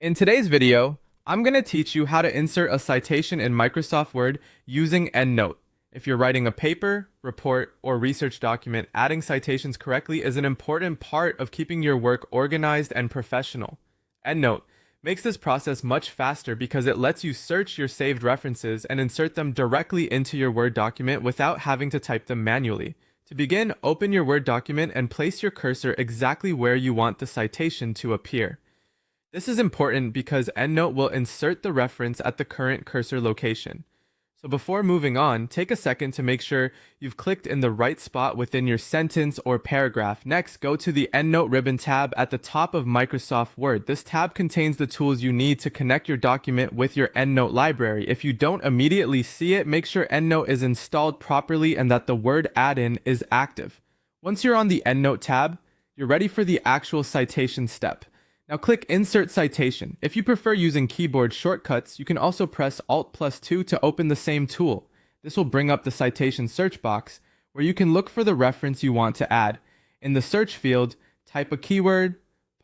In today's video, I'm going to teach you how to insert a citation in Microsoft Word using EndNote. If you're writing a paper, report, or research document, adding citations correctly is an important part of keeping your work organized and professional. EndNote makes this process much faster because it lets you search your saved references and insert them directly into your Word document without having to type them manually. To begin, open your Word document and place your cursor exactly where you want the citation to appear. This is important because EndNote will insert the reference at the current cursor location. So before moving on, take a second to make sure you've clicked in the right spot within your sentence or paragraph. Next, go to the EndNote ribbon tab at the top of Microsoft Word. This tab contains the tools you need to connect your document with your EndNote library. If you don't immediately see it, make sure EndNote is installed properly and that the Word add-in is active. Once you're on the EndNote tab, you're ready for the actual citation step. Now click Insert Citation. If you prefer using keyboard shortcuts, you can also press Alt+2 to open the same tool. This will bring up the citation search box, where you can look for the reference you want to add. In the search field, type a keyword,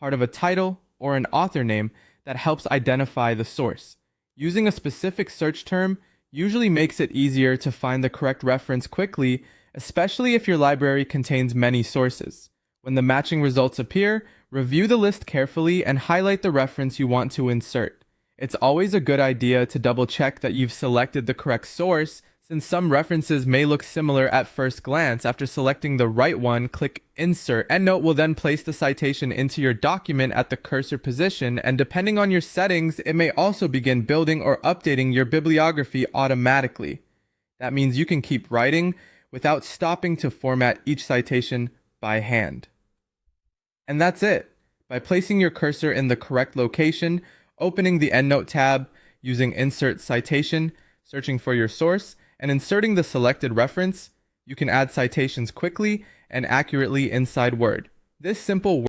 part of a title, or an author name that helps identify the source. Using a specific search term usually makes it easier to find the correct reference quickly, especially if your library contains many sources. When the matching results appear, review the list carefully and highlight the reference you want to insert. It's always a good idea to double check that you've selected the correct source, since some references may look similar at first glance. After selecting the right one, click Insert. EndNote will then place the citation into your document at the cursor position, and depending on your settings, it may also begin building or updating your bibliography automatically. That means you can keep writing without stopping to format each citation by hand. And that's it. By placing your cursor in the correct location, opening the EndNote tab, using Insert Citation, searching for your source, and inserting the selected reference, you can add citations quickly and accurately inside Word. This simple